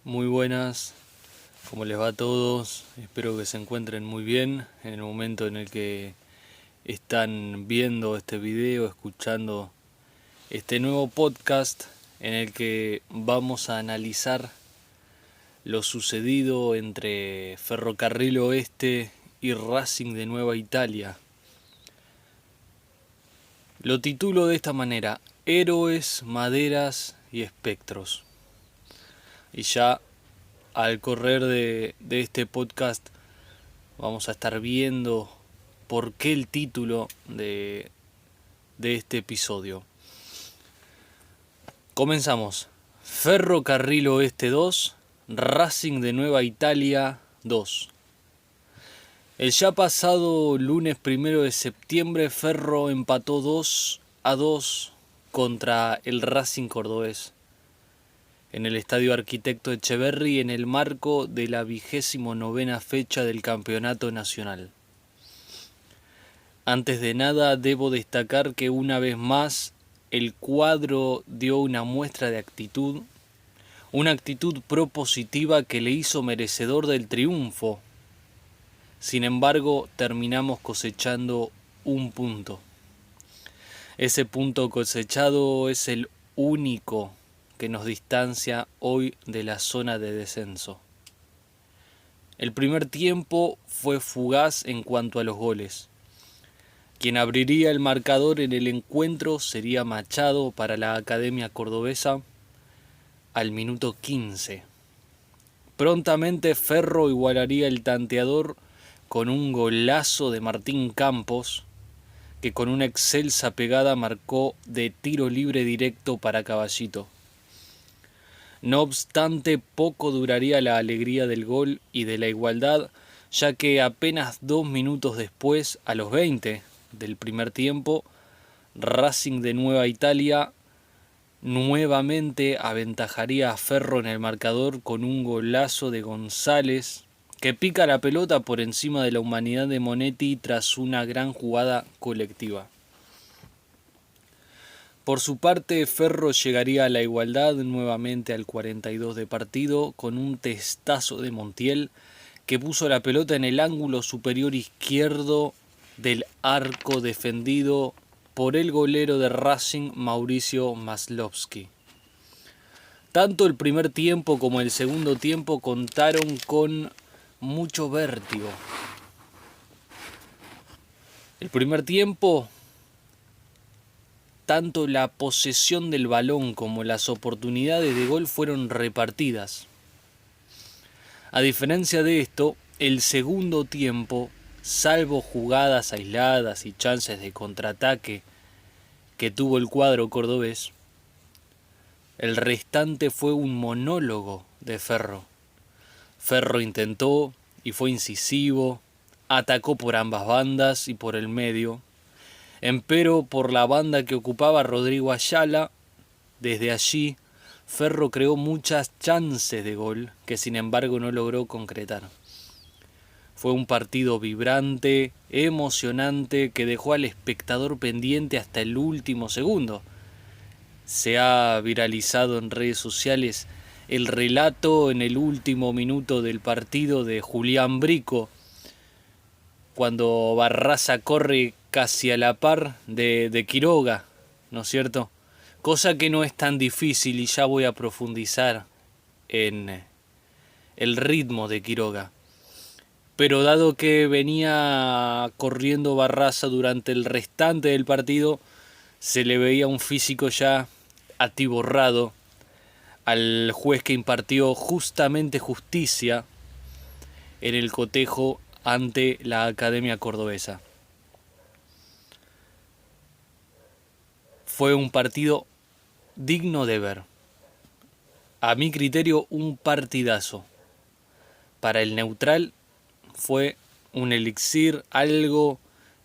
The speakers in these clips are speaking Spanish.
Muy buenas, ¿cómo les va a todos? Espero que se encuentren muy bien en el momento en el que están viendo este video, escuchando este nuevo podcast en el que vamos a analizar lo sucedido entre Ferrocarril Oeste y Racing de Nueva Italia. Lo titulo de esta manera: Héroes, Maderas y Espectros. Y ya al correr de este podcast vamos a estar viendo por qué el título de este episodio. Comenzamos. Ferrocarril Oeste 2, Racing de Nueva Italia 2. El ya pasado lunes 1 de septiembre, Ferro empató 2-2 contra el Racing cordobés en el Estadio Arquitecto Etcheverry en el marco de la 29ª fecha del Campeonato Nacional. Antes de nada, debo destacar que una vez más el cuadro dio una muestra de actitud, una actitud propositiva que le hizo merecedor del triunfo. Sin embargo, terminamos cosechando un punto. Ese punto cosechado es el único que nos distancia hoy de la zona de descenso. El primer tiempo fue fugaz en cuanto a los goles. Quien abriría el marcador en el encuentro sería Machado para la Academia Cordobesa al minuto 15. Prontamente Ferro igualaría el tanteador con un golazo de Martín Campos, que con una excelsa pegada marcó de tiro libre directo para Caballito. No obstante, poco duraría la alegría del gol y de la igualdad, ya que apenas 2 minutos después, a los 20 del primer tiempo, Racing de Nueva Italia nuevamente aventajaría a Ferro en el marcador con un golazo de González, que pica la pelota por encima de la humanidad de Monetti tras una gran jugada colectiva. Por su parte, Ferro llegaría a la igualdad nuevamente al 42 de partido con un testazo de Montiel que puso la pelota en el ángulo superior izquierdo del arco defendido por el golero de Racing, Mauricio Maslovsky. Tanto el primer tiempo como el segundo tiempo contaron con mucho vértigo. El primer tiempo, tanto la posesión del balón como las oportunidades de gol fueron repartidas. A diferencia de esto, el segundo tiempo, salvo jugadas aisladas y chances de contraataque que tuvo el cuadro cordobés, el restante fue un monólogo de Ferro. Ferro intentó y fue incisivo, atacó por ambas bandas y por el medio. Empero por la banda que ocupaba Rodrigo Ayala, desde allí Ferro creó muchas chances de gol que sin embargo no logró concretar. Fue un partido vibrante, emocionante, que dejó al espectador pendiente hasta el último segundo. Se ha viralizado en redes sociales el relato en el último minuto del partido de Julián Brico, cuando Barraza corre casi a la par de Quiroga, ¿no es cierto? Cosa que no es tan difícil y ya voy a profundizar en el ritmo de Quiroga. Pero dado que venía corriendo Barraza durante el restante del partido, se le veía un físico ya atiborrado al juez que impartió justamente justicia en el cotejo ante la Academia Cordobesa. Fue un partido digno de ver. A mi criterio, un partidazo. Para el neutral fue un elixir, algo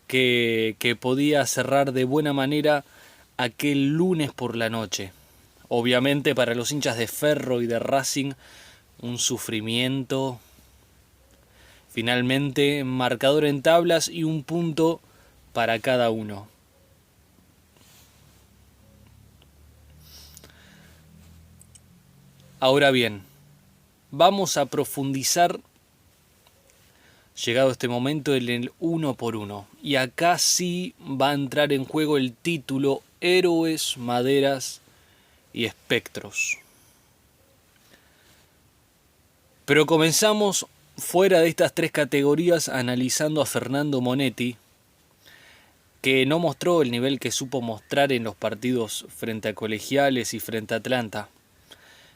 que podía cerrar de buena manera aquel lunes por la noche. Obviamente para los hinchas de Ferro y de Racing, un sufrimiento. Finalmente, marcador en tablas y un punto para cada uno. Ahora bien, vamos a profundizar, llegado este momento, en el 1 por 1. Y acá sí va a entrar en juego el título Héroes, Maderas y Espectros. Pero comenzamos fuera de estas tres categorías analizando a Fernando Monetti, que no mostró el nivel que supo mostrar en los partidos frente a Colegiales y frente a Atlanta.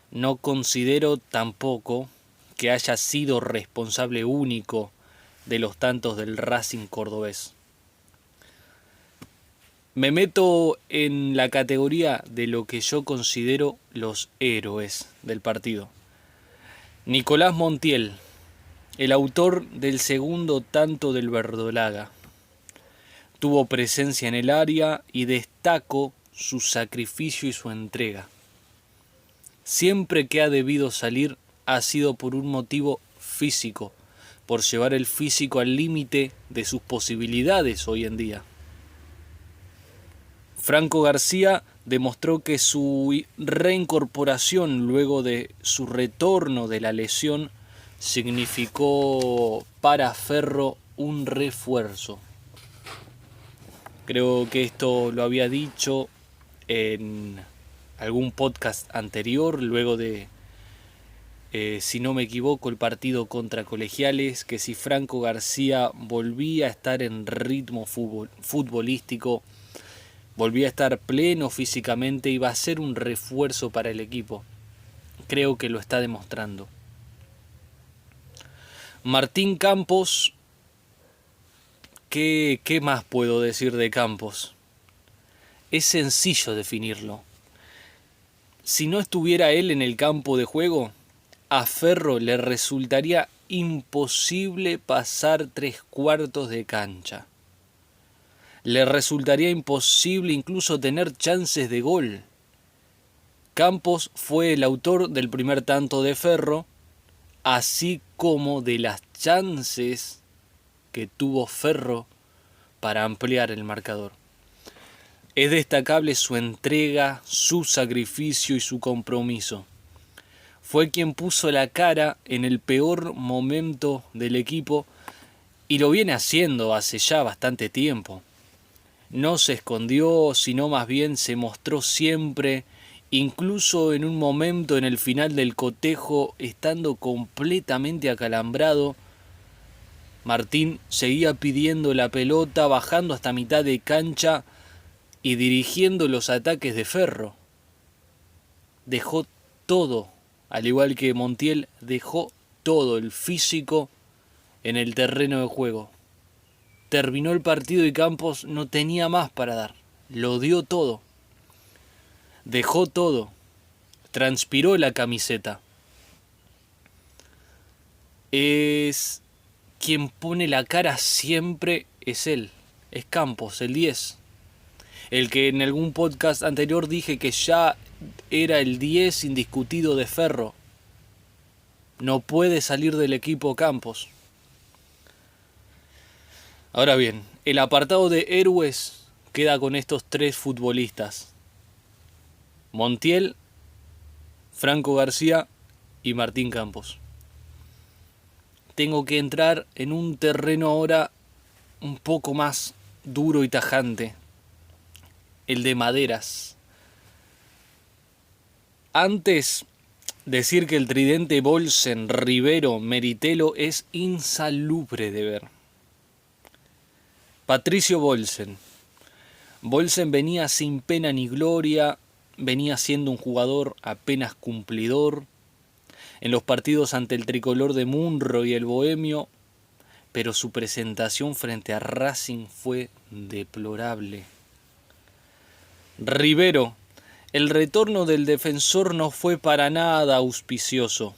No considero tampoco que haya sido responsable único de los tantos del Racing cordobés. Me meto en la categoría de lo que yo considero los héroes del partido. Nicolás Montiel, el autor del segundo tanto del verdolaga. Tuvo presencia en el área y destaco su sacrificio y su entrega. Siempre que ha debido salir ha sido por un motivo físico, por llevar el físico al límite de sus posibilidades hoy en día. Franco García demostró que su reincorporación luego de su retorno de la lesión significó para Ferro un refuerzo. Creo que esto lo había dicho en algún podcast anterior, luego de, si no me equivoco, el partido contra Colegiales, que si Franco García volvía a estar en ritmo futbolístico, volvía a estar pleno físicamente, iba a ser un refuerzo para el equipo. Creo que lo está demostrando. Martín Campos, ¿qué más puedo decir de Campos? Es sencillo definirlo. Si no estuviera él en el campo de juego, a Ferro le resultaría imposible pasar 3/4 de cancha. Le resultaría imposible incluso tener chances de gol. Campos fue el autor del primer tanto de Ferro, así como de las chances que tuvo Ferro para ampliar el marcador. Es destacable su entrega, su sacrificio y su compromiso. Fue quien puso la cara en el peor momento del equipo y lo viene haciendo hace ya bastante tiempo. No se escondió, sino más bien se mostró siempre, incluso en un momento en el final del cotejo, estando completamente acalambrado. Martín seguía pidiendo la pelota, bajando hasta mitad de cancha y dirigiendo los ataques de Ferro. Dejó todo, al igual que Montiel, dejó todo el físico en el terreno de juego. Terminó el partido y Campos no tenía más para dar. Lo dio todo. Dejó todo. Transpiró la camiseta. Es quien pone la cara siempre, es él. Es Campos, el 10. El que en algún podcast anterior dije que ya era el 10 indiscutido de Ferro. No puede salir del equipo Campos. Ahora bien, el apartado de héroes queda con estos tres futbolistas: Montiel, Franco García y Martín Campos. Tengo que entrar en un terreno ahora un poco más duro y tajante, el de Maderas. Antes, decir que el tridente Bolsen, Rivero, Meritelo es insalubre de ver. Patricio Bolsen. Bolsen venía sin pena ni gloria, venía siendo un jugador apenas cumplidor en los partidos ante el tricolor de Munro y el Bohemio, pero su presentación frente a Racing fue deplorable. Rivero. El retorno del defensor no fue para nada auspicioso.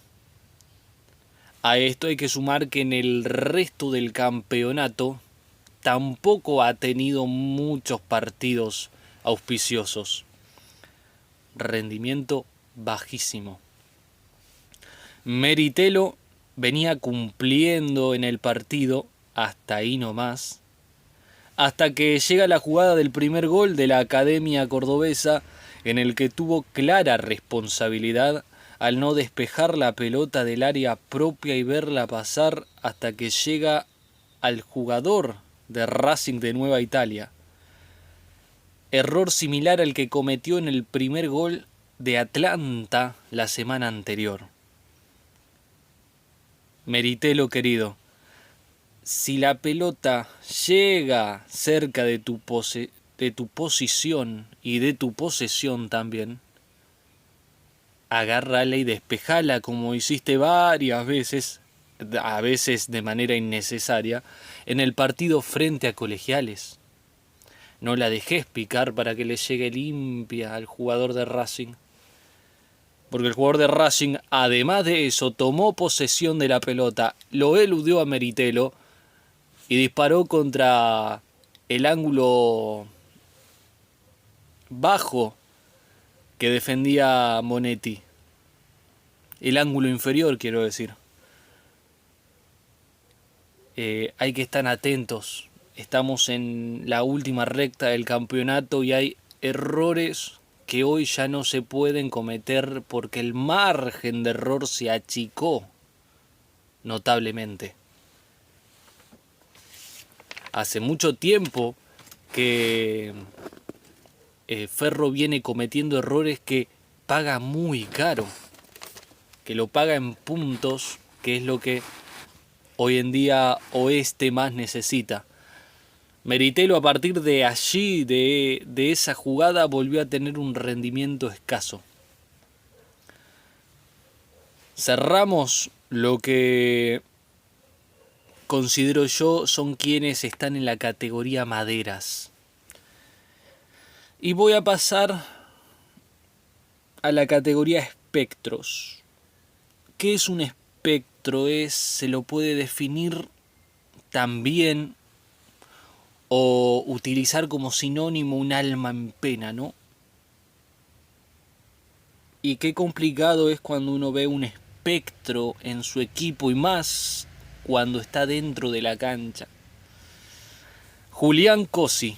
A esto hay que sumar que en el resto del campeonato tampoco ha tenido muchos partidos auspiciosos. Rendimiento bajísimo. Meritelo venía cumpliendo en el partido, hasta ahí nomás, hasta que llega la jugada del primer gol de la Academia Cordobesa, en el que tuvo clara responsabilidad al no despejar la pelota del área propia y verla pasar hasta que llega al jugador de Racing de Nueva Italia. Error similar al que cometió en el primer gol de Atlanta la semana anterior. Meritelo, querido, si la pelota llega cerca de tu posición y de tu posesión también, agárrala y despejala como hiciste varias veces, a veces de manera innecesaria, en el partido frente a Colegiales. No la dejes picar para que le llegue limpia al jugador de Racing. Porque el jugador de Racing, además de eso, tomó posesión de la pelota, lo eludió a Meritelo y disparó contra el ángulo bajo que defendía Monetti. El ángulo inferior, quiero decir. Hay que estar atentos. Estamos en la última recta del campeonato y hay errores que hoy ya no se pueden cometer porque el margen de error se achicó notablemente. Hace mucho tiempo que Ferro viene cometiendo errores que paga muy caro, que lo paga en puntos, que es lo que hoy en día Oeste más necesita. Meritelo a partir de allí, de esa jugada, volvió a tener un rendimiento escaso. Cerramos lo que considero yo son quienes están en la categoría maderas. Y voy a pasar a la categoría espectros. ¿Qué es un espectro? Se lo puede definir también o utilizar como sinónimo un alma en pena, ¿no? Y qué complicado es cuando uno ve un espectro en su equipo y más cuando está dentro de la cancha. Julián Cosi.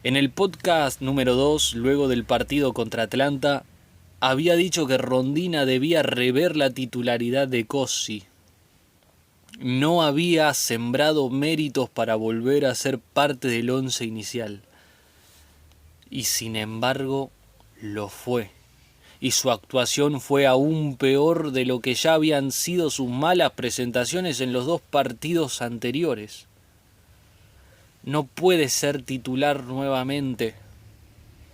En el podcast número 2, luego del partido contra Atlanta, había dicho que Rondina debía rever la titularidad de Cosi. No había sembrado méritos para volver a ser parte del once inicial. Y sin embargo, lo fue. Y su actuación fue aún peor de lo que ya habían sido sus malas presentaciones en los 2 partidos anteriores. No puede ser titular nuevamente.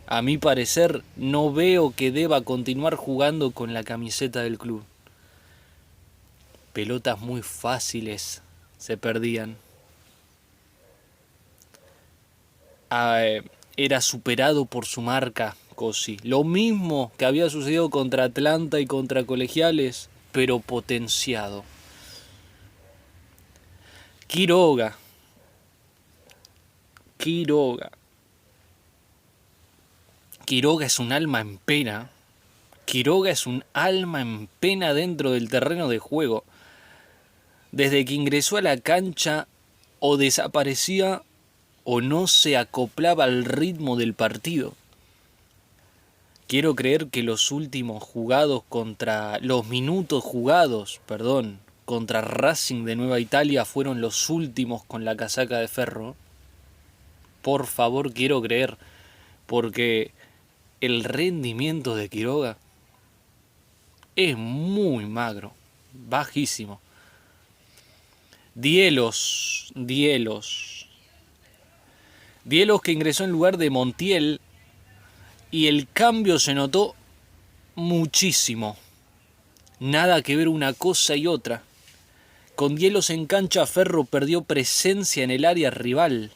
A mi parecer, no veo que deba continuar jugando con la camiseta del club. Pelotas muy fáciles se perdían. Era superado por su marca, Cosi. Lo mismo que había sucedido contra Atlanta y contra Colegiales, pero potenciado. Quiroga. Quiroga es un alma en pena. Quiroga es un alma en pena dentro del terreno de juego. Desde que ingresó a la cancha, o desaparecía o no se acoplaba al ritmo del partido. Quiero creer que los minutos jugados contra Racing de Nueva Italia fueron los últimos con la casaca de Ferro. Por favor, quiero creer, porque el rendimiento de Quiroga es muy magro, bajísimo. Dielos que ingresó en lugar de Montiel y el cambio se notó muchísimo. Nada que ver una cosa y otra. Con Dielos en cancha, Ferro perdió presencia en el área rival.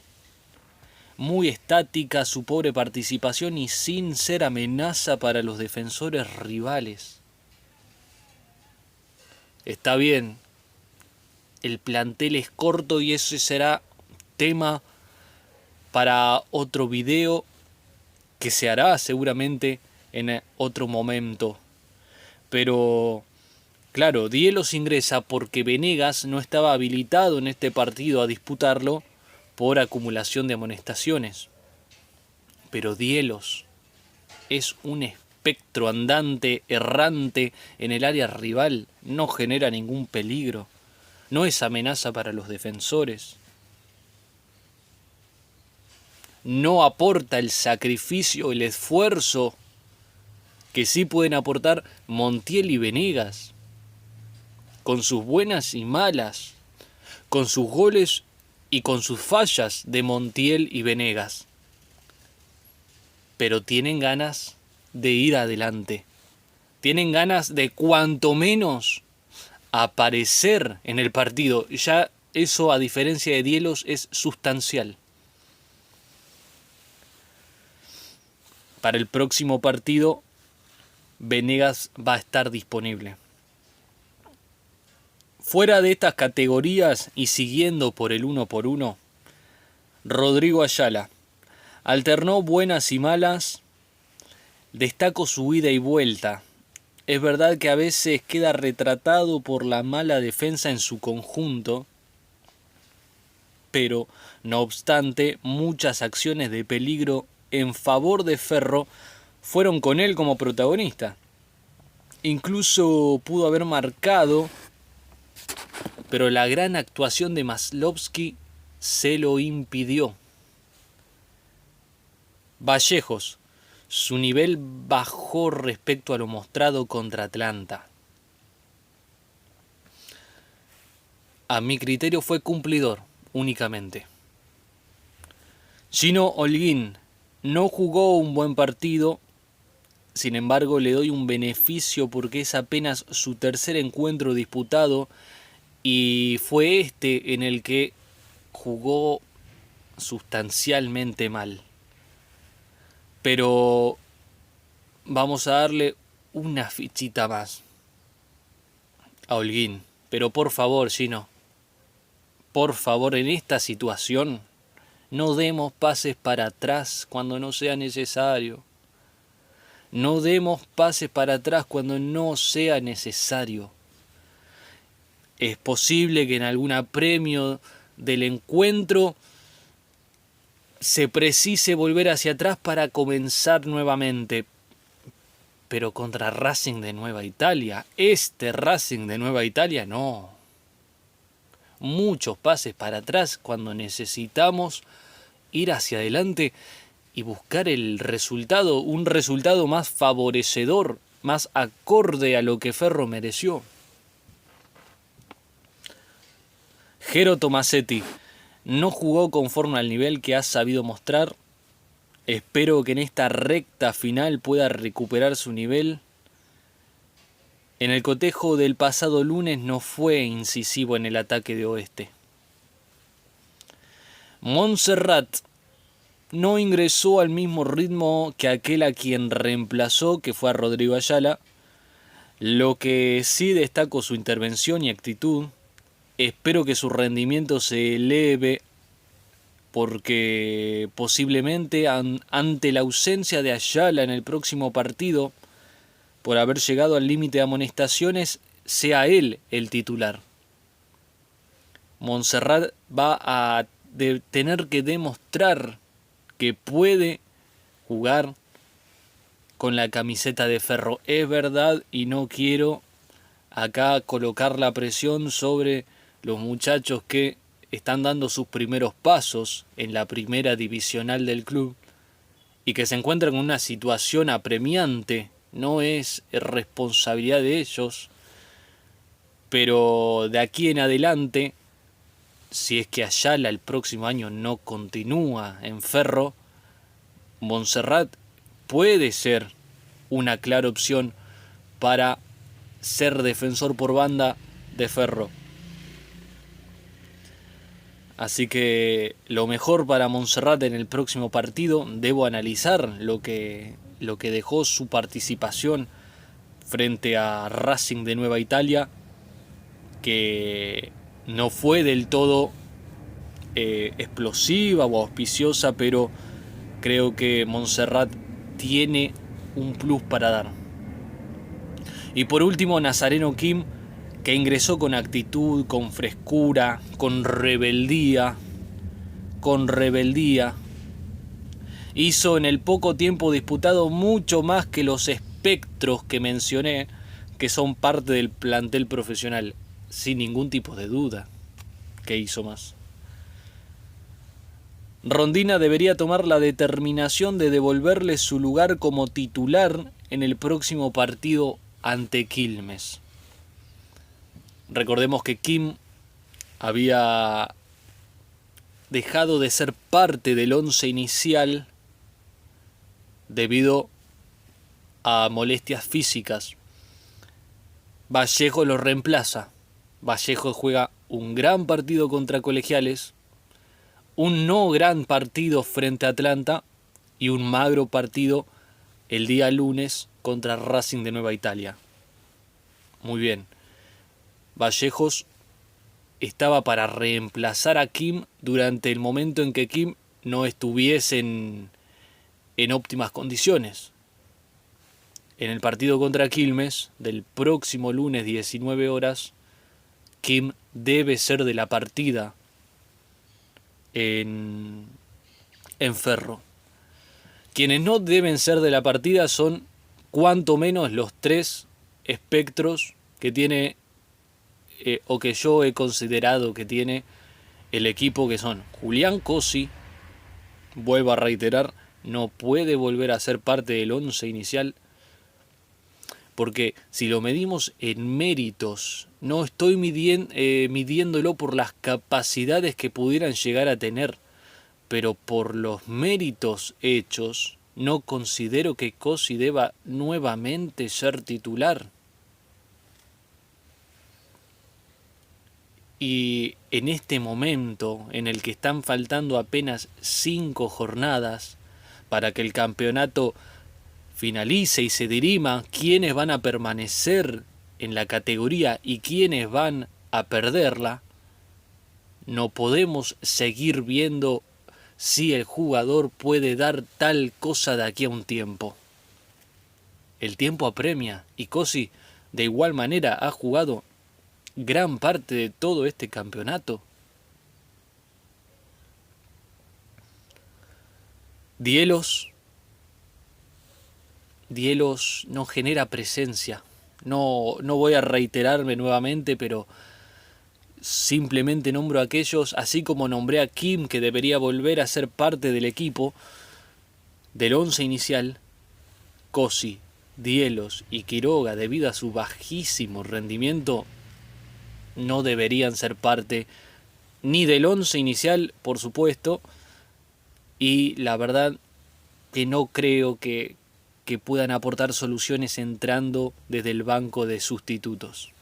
Muy estática su pobre participación y sin ser amenaza para los defensores rivales. Está bien, el plantel es corto y ese será tema para otro video que se hará seguramente en otro momento. Pero claro, Dielos ingresa porque Venegas no estaba habilitado en este partido a disputarlo por acumulación de amonestaciones. Pero Dielos es un espectro andante, errante en el área rival, no genera ningún peligro, no es amenaza para los defensores, no aporta el sacrificio, el esfuerzo que sí pueden aportar Montiel y Venegas, con sus buenas y malas, con sus goles y con sus fallas de Montiel y Venegas. Pero tienen ganas de ir adelante, tienen ganas de cuanto menos aparecer en el partido. Ya eso, a diferencia de Dielos, es sustancial. Para el próximo partido, Venegas va a estar disponible. Fuera de estas categorías y siguiendo por el 1 por 1, Rodrigo Ayala alternó buenas y malas. Destaco su ida y vuelta. Es verdad que a veces queda retratado por la mala defensa en su conjunto, pero no obstante, muchas acciones de peligro en favor de Ferro fueron con él como protagonista. Incluso pudo haber marcado, pero la gran actuación de Maslovsky se lo impidió. Vallejos, su nivel bajó respecto a lo mostrado contra Atlanta. A mi criterio fue cumplidor únicamente. Gino Holguín no jugó un buen partido, sin embargo le doy un beneficio porque es apenas su tercer encuentro disputado y fue este en el que jugó sustancialmente mal. Pero vamos a darle una fichita más a Holguín. Pero por favor, Gino, por favor, en esta situación no demos pases para atrás cuando no sea necesario. No demos pases para atrás cuando no sea necesario. Es posible que en algún apremio del encuentro se precise volver hacia atrás para comenzar nuevamente. Pero contra Racing de Nueva Italia, este Racing de Nueva Italia, no. Muchos pases para atrás cuando necesitamos ir hacia adelante y buscar el resultado, un resultado más favorecedor, más acorde a lo que Ferro mereció. Jero Tomasetti no jugó conforme al nivel que ha sabido mostrar. Espero que en esta recta final pueda recuperar su nivel. En el cotejo del pasado lunes no fue incisivo en el ataque de Oeste. Montserrat no ingresó al mismo ritmo que aquel a quien reemplazó, que fue a Rodrigo Ayala. Lo que sí destaco su intervención y actitud. Espero que su rendimiento se eleve porque posiblemente ante la ausencia de Ayala en el próximo partido, por haber llegado al límite de amonestaciones, sea él el titular. Montserrat va a tener que demostrar que puede jugar con la camiseta de Ferro. Es verdad, y no quiero acá colocar la presión sobre los muchachos que están dando sus primeros pasos en la primera divisional del club y que se encuentran en una situación apremiante. No es responsabilidad de ellos, pero de aquí en adelante, si es que Ayala el próximo año no continúa en Ferro, Montserrat puede ser una clara opción para ser defensor por banda de Ferro. Así que lo mejor para Montserrat en el próximo partido. Debo analizar lo que dejó su participación frente a Racing de Nueva Italia, que no fue del todo explosiva o auspiciosa, pero creo que Montserrat tiene un plus para dar. Y por último, Nazareno Kim, que ingresó con actitud, con frescura, con rebeldía. Hizo en el poco tiempo disputado mucho más que los espectros que mencioné que son parte del plantel profesional, sin ningún tipo de duda. ¿Qué hizo más? Rondina debería tomar la determinación de devolverle su lugar como titular en el próximo partido ante Quilmes. Recordemos que Kim había dejado de ser parte del once inicial debido a molestias físicas. Vallejo lo reemplaza. Vallejo juega un gran partido contra Colegiales, un no gran partido frente a Atlanta y un magro partido el día lunes contra Racing de Nueva Italia. Muy bien. Vallejos estaba para reemplazar a Kim durante el momento en que Kim no estuviese en óptimas condiciones. En el partido contra Quilmes del próximo lunes 19 horas, Kim debe ser de la partida en Ferro. Quienes no deben ser de la partida son cuanto menos los tres espectros que tiene o que yo he considerado que tiene el equipo, que son Julián Cosi. Vuelvo a reiterar, no puede volver a ser parte del once inicial, porque si lo medimos en méritos, no estoy midiéndolo por las capacidades que pudieran llegar a tener, pero por los méritos hechos, no considero que Cosi deba nuevamente ser titular. Y en este momento en el que están faltando apenas 5 jornadas para que el campeonato finalice y se dirima quiénes van a permanecer en la categoría y quiénes van a perderla, no podemos seguir viendo si el jugador puede dar tal cosa de aquí a un tiempo. El tiempo apremia y Cosi de igual manera ha jugado gran parte de todo este campeonato. Dielos no genera presencia. No voy a reiterarme nuevamente, pero simplemente nombro a aquellos, así como nombré a Kim, que debería volver a ser parte del equipo, del once inicial. Cosi, Dielos y Quiroga, debido a su bajísimo rendimiento, no deberían ser parte ni del once inicial, por supuesto, y la verdad que no creo que puedan aportar soluciones entrando desde el banco de sustitutos.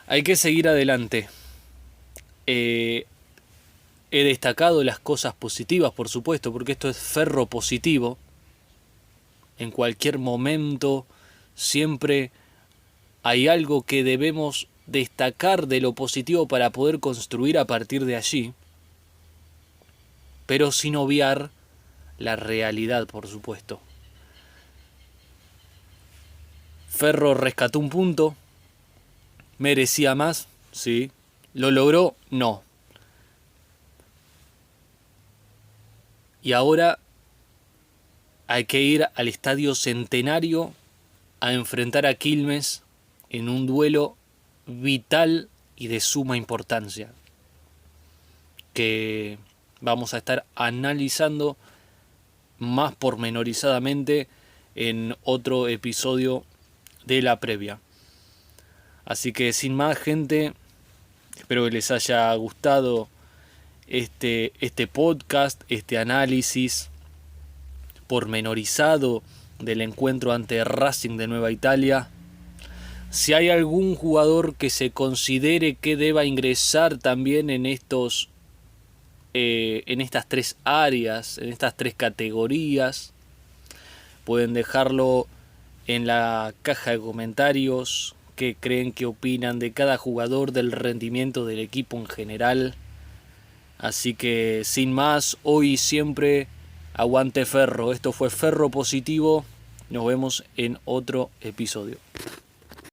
Hay que seguir adelante. He destacado las cosas positivas, por supuesto, porque esto es Ferro positivo. En cualquier momento siempre hay algo que debemos destacar de lo positivo para poder construir a partir de allí, pero sin obviar la realidad, por supuesto. Ferro rescató un punto, merecía más, sí. ¿Lo logró? No. Y ahora hay que ir al Estadio Centenario a enfrentar a Quilmes en un duelo vital y de suma importancia, que vamos a estar analizando más pormenorizadamente en otro episodio de la previa. Así que sin más, gente, espero que les haya gustado este podcast, este análisis pormenorizado del encuentro ante Racing de Nueva Italia. Si hay algún jugador que se considere que deba ingresar también en estas tres áreas, en estas tres categorías, pueden dejarlo en la caja de comentarios. ¿Qué creen que opinan de cada jugador, del rendimiento del equipo en general? Así que sin más, hoy y siempre, aguante Ferro. Esto fue Ferro Positivo. Nos vemos en otro episodio.